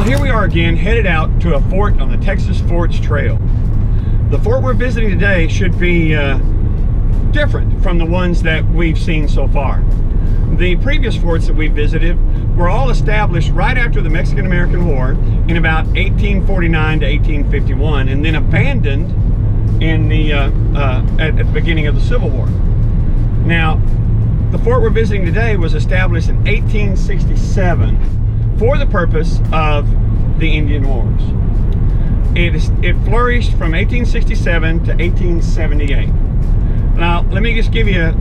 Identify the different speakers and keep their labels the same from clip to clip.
Speaker 1: Well, here we are again, headed out to a fort on the Texas Forts Trail. The fort we're visiting today should be different from the ones that we've seen so far. The previous forts that we visited were all established right after the Mexican-American War in about 1849 to 1851, and then abandoned in the at the beginning of the Civil War. Now, the fort we're visiting today was established in 1867 for the purpose of the Indian Wars. It flourished from 1867 to 1878. Now, let me just give you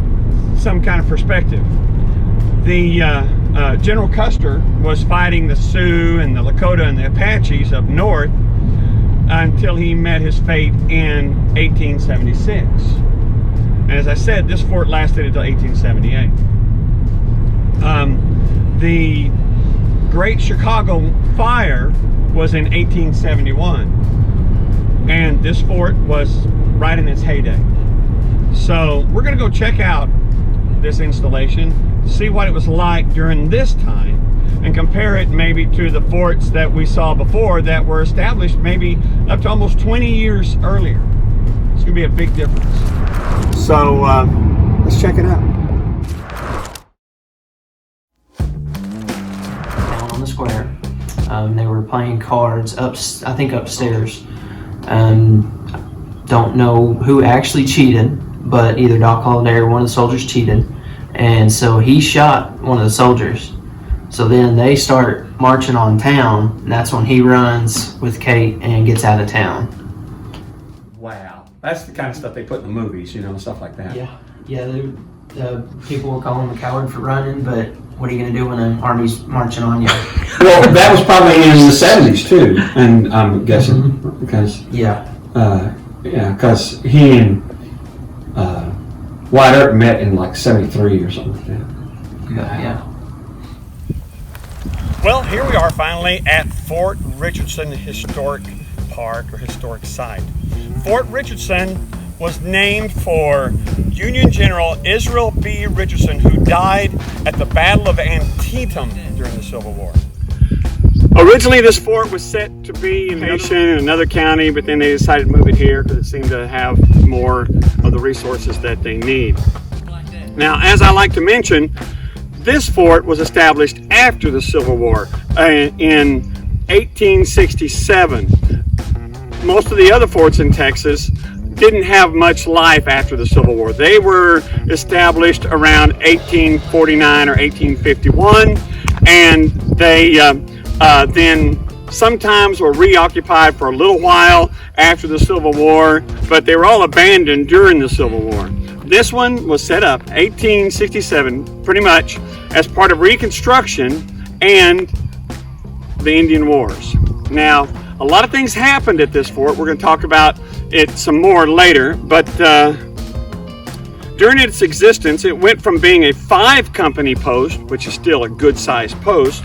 Speaker 1: some kind of perspective. The General Custer was fighting the Sioux and the Lakota and the Apaches up north until he met his fate in 1876. And as I said, this fort lasted until 1878. The Great Chicago Fire was in 1871, and this fort was right in its heyday. So we're going to go check out this installation, see what it was like during this time, and compare it maybe to the forts that we saw before that were established maybe up to almost 20 years earlier. It's going to be a big difference. So let's check it out.
Speaker 2: Down on the square, they were playing cards I think upstairs. Don't know who actually cheated, but either Doc Holliday or one of the soldiers cheated, and so he shot one of the soldiers. So then they start marching on town, and that's when he runs with Kate and gets out of town.
Speaker 1: Wow, that's the kind of stuff they put in the movies, you know, stuff like that.
Speaker 2: Yeah. People were calling him a coward for running, but what are you going to do when an army's marching on you?
Speaker 3: Well, that was probably in the 70s too, and I'm guessing because because he and Wyatt Earp met in like 73 or something like that.
Speaker 2: Yeah.
Speaker 1: Well, here we are finally at Fort Richardson Historic Park or Historic Site. Fort Richardson was named for Union General Israel B. Richardson, who died at the Battle of Antietam during the Civil War. Originally, this fort was set to be in another county, but then they decided to move it here because it seemed to have more of the resources that they need. Now, as I like to mention, this fort was established after the Civil War in 1867. Most of the other forts in Texas didn't have much life after the Civil War. They were established around 1849 or 1851, and they then sometimes were reoccupied for a little while after the Civil War, but they were all abandoned during the Civil War. This one was set up 1867 pretty much as part of Reconstruction and the Indian Wars. Now, a lot of things happened at this fort. We're going to talk about it some more later, but during its existence, it went from being a 5-company post, which is still a good-sized post,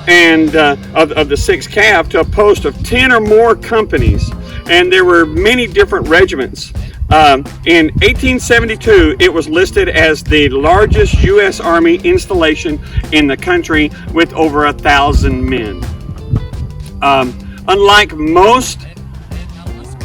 Speaker 1: and of the 6 cav, to a post of 10 or more companies, and there were many different regiments. In 1872, it was listed as the largest U.S. Army installation in the country with over 1,000 men. Unlike most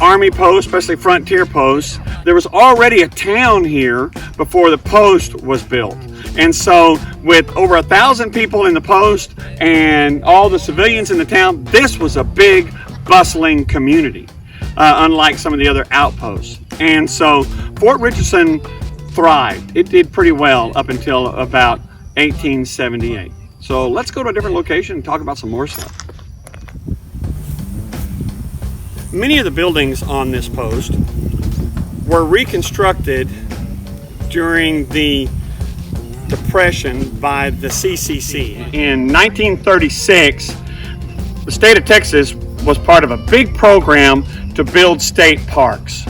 Speaker 1: Army posts, especially frontier posts, there was already a town here before the post was built. And so with over 1,000 people in the post and all the civilians in the town, this was a big, bustling community, unlike some of the other outposts. And so Fort Richardson thrived. It did pretty well up until about 1878. So let's go to a different location and talk about some more stuff. Many of the buildings on this post were reconstructed during the Depression by the CCC. In 1936, the state of Texas was part of a big program to build state parks.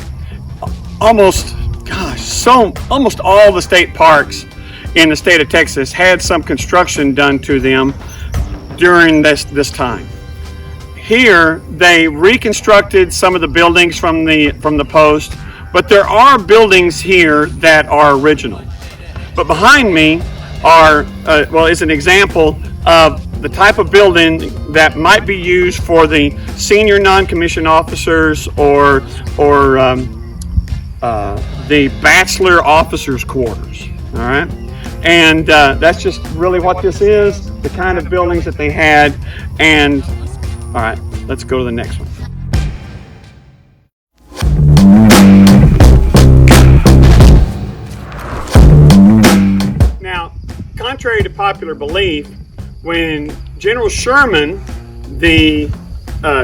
Speaker 1: Almost all the state parks in the state of Texas had some construction done to them during this time. Here, they reconstructed some of the buildings from the post, but there are buildings here that are original. But behind me is an example of the type of building that might be used for the senior non-commissioned officers or the bachelor officers' quarters. All right, and that's just really what this is, the kind of buildings that they had. And all right, let's go to the next one. Now, contrary to popular belief, when General Sherman, the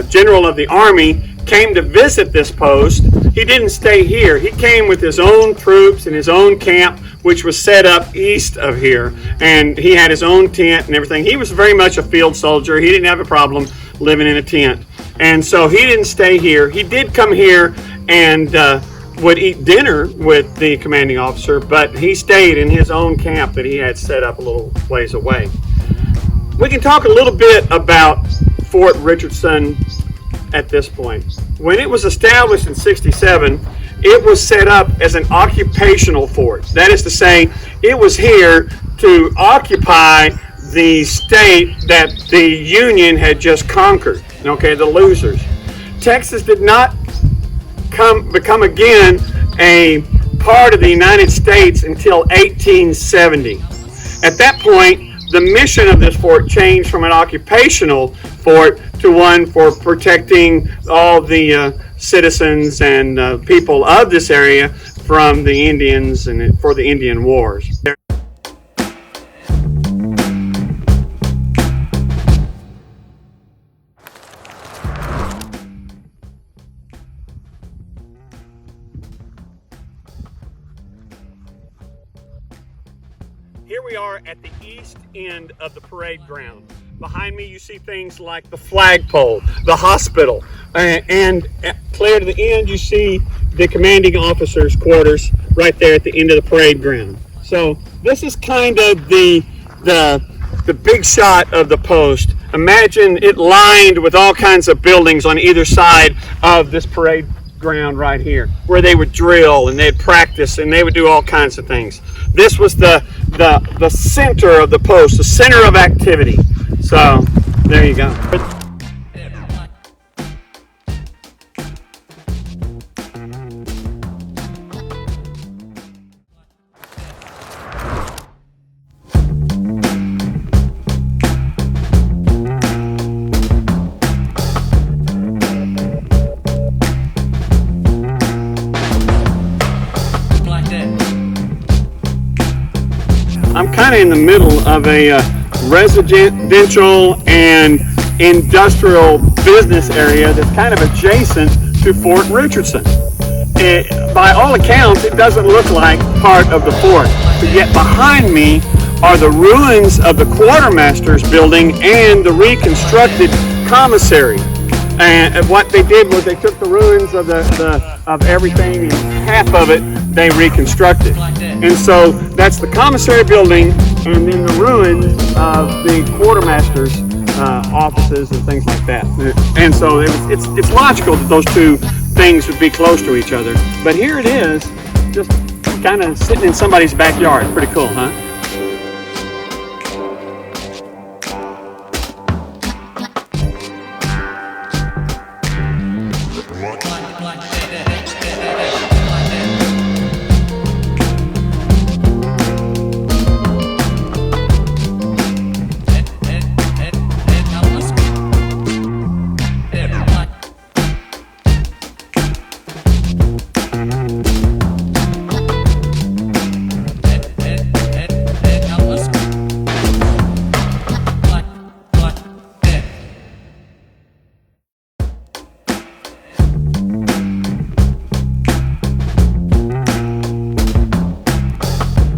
Speaker 1: general of the army, came to visit this post, he didn't stay here. He came with his own troops and his own camp, which was set up east of here, and he had his own tent and everything. He was very much a field soldier. He didn't have a problem living in a tent, and so he didn't stay here. He did come here and would eat dinner with the commanding officer, but he stayed in his own camp that he had set up a little ways away. We can talk a little bit about Fort Richardson at this point. When it was established in '67, it was set up as an occupational fort. That is to say, it was here to occupy the state that the Union had just conquered, okay, the losers. Texas did not become again a part of the United States until 1870. At that point, the mission of this fort changed from an occupational fort to one for protecting all the citizens and people of this area from the Indians and for the Indian Wars. Here we are at the east end of the parade ground. Behind me you see things like the flagpole, the hospital, and clear to the end you see the commanding officer's quarters right there at the end of the parade ground. So this is kind of the big shot of the post. Imagine it lined with all kinds of buildings on either side of this parade ground right here, where they would drill and they'd practice and they would do all kinds of things. This was the center of the post, the center of activity. So there you go. I'm kind of in the middle of a residential and industrial business area that's kind of adjacent to Fort Richardson. By all accounts, it doesn't look like part of the fort, but yet behind me are the ruins of the quartermaster's building and the reconstructed commissary. And what they did was they took the ruins of everything, and half of it they reconstructed. And so that's the commissary building and then the ruins of the quartermaster's offices and things like that. And so it's logical that those two things would be close to each other. But here it is, just kind of sitting in somebody's backyard. Pretty cool, huh?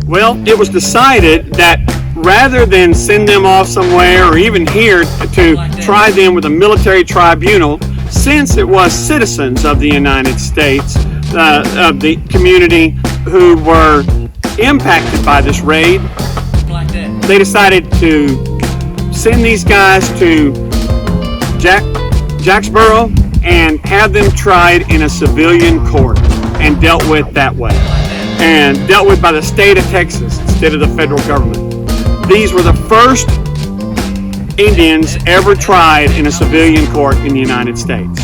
Speaker 1: Well, it was decided that rather than send them off somewhere or even here to try them with a military tribunal, since it was citizens of the United States, of the community who were impacted by this raid, they decided to send these guys to Jacksboro and have them tried in a civilian court and dealt with that way, and dealt with by the state of Texas instead of the federal government. These were the first Indians ever tried in a civilian court in the United States.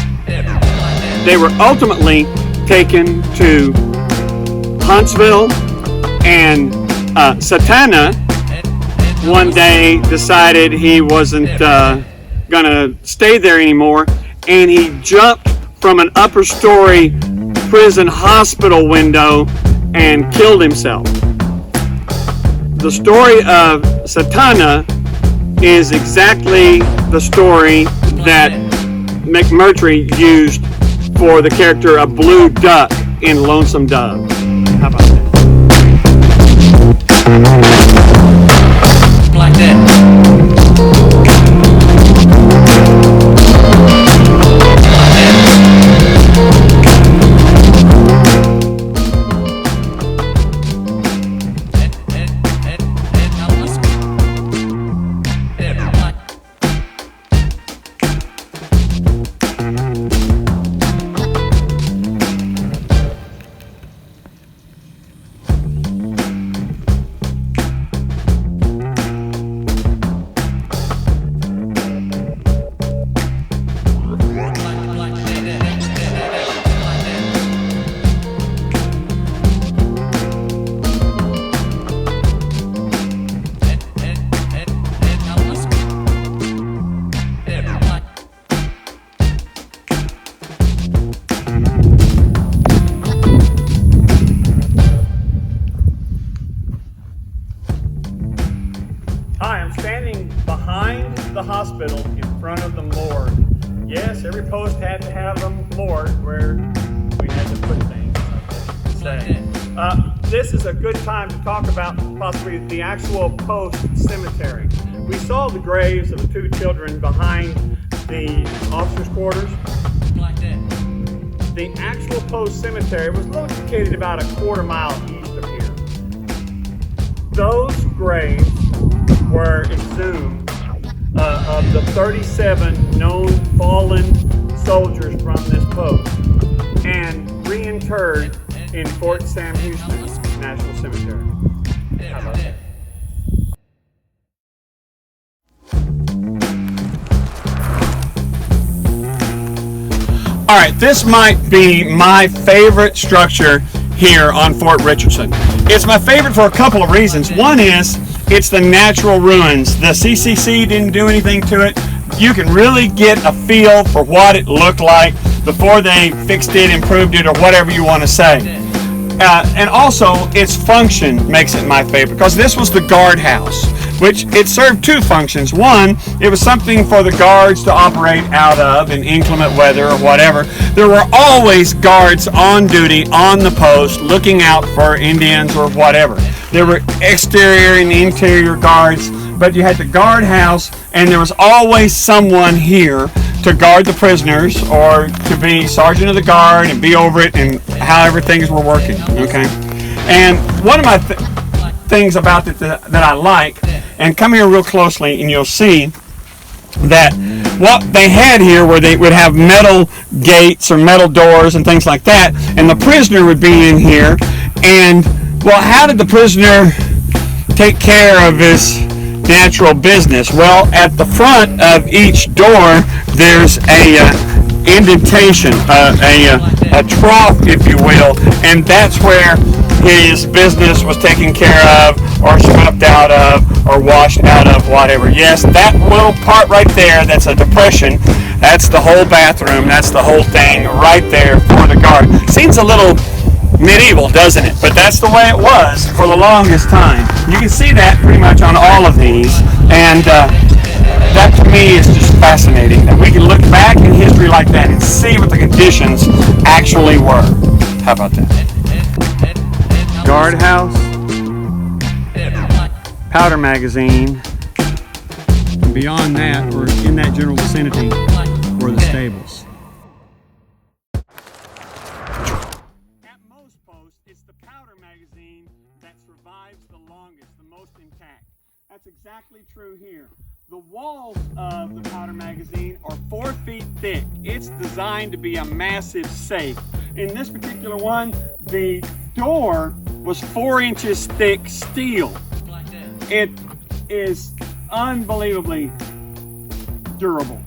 Speaker 1: They were ultimately taken to Huntsville, and Satana one day decided he wasn't gonna stay there anymore, and he jumped from an upper story prison hospital window and killed himself. The story of Satana is exactly the story that McMurtry used for the character of Blue Duck in Lonesome Dove. How about that?
Speaker 4: Like that.
Speaker 1: Hi, I'm standing behind the hospital in front of the morgue. Yes, every post had to have a morgue where we had to put things. This is a good time to talk about possibly the actual post cemetery. We saw the graves of the two children behind the officers' quarters. The actual post cemetery was located about a quarter mile east of here. Those graves were exhumed of the 37 known fallen soldiers from this post and reinterred in Fort Sam Houston National Cemetery. How about that? All right, this might be my favorite structure here on Fort Richardson. It's my favorite for a couple of reasons. One is it's the natural ruins. The CCC didn't do anything to it. You can really get a feel for what it looked like before they fixed it, improved it, or whatever you want to say. And also, its function makes it my favorite, because this was the guardhouse, which it served two functions. One, it was something for the guards to operate out of in inclement weather or whatever. There were always guards on duty on the post looking out for Indians or whatever. There were exterior and interior guards, but you had the guardhouse, and there was always someone here to guard the prisoners or to be sergeant of the guard and be over it and however things were working. Okay, and one of my things about it that I like, and come here real closely and you'll see that what they had here, where they would have metal gates or metal doors and things like that, and the prisoner would be in here. And well, how did the prisoner take care of his natural business? Well, at the front of each door there's a indentation, a trough, if you will, and that's where his business was taken care of or swept out of or washed out of, whatever. Yes, that little part right there, that's a depression. That's the whole bathroom. That's the whole thing right there for the guard. Seems a little medieval, doesn't it? But that's the way it was for the longest time. You can see that pretty much on all of these, and that to me is just fascinating, that we can look back in history like that and see what the conditions actually were. How about that? Guardhouse, powder magazine, and beyond that, or in that general vicinity, were the stables. At most posts, it's the powder magazine that survives the longest, the most intact. That's exactly true here. The walls of the powder magazine are 4 feet thick. It's designed to be a massive safe. In this particular one, the door was 4 inches thick steel. It is unbelievably durable.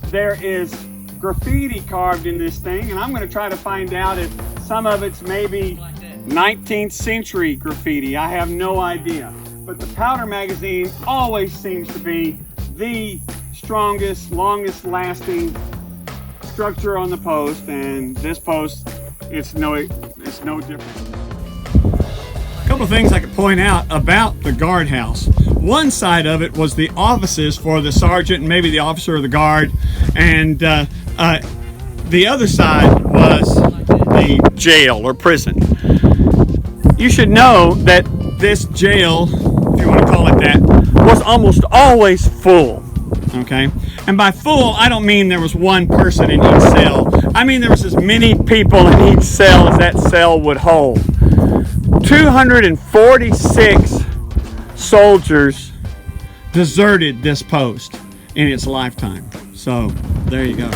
Speaker 1: There is graffiti carved in this thing, and I'm going to try to find out if some of it's maybe 19th century graffiti. I have no idea. But the powder magazine always seems to be the strongest, longest lasting structure on the post, and this post, it's no different. A couple of things I could point out about the guardhouse. One side of it was the offices for the sergeant and maybe the officer of the guard, and the other side was the jail or prison. You should know that this jail, if you want to call it that, was almost always full. Okay? And by full, I don't mean there was one person in each cell. I mean there was as many people in each cell as that cell would hold. 246 soldiers deserted this post in its lifetime. So, there you go.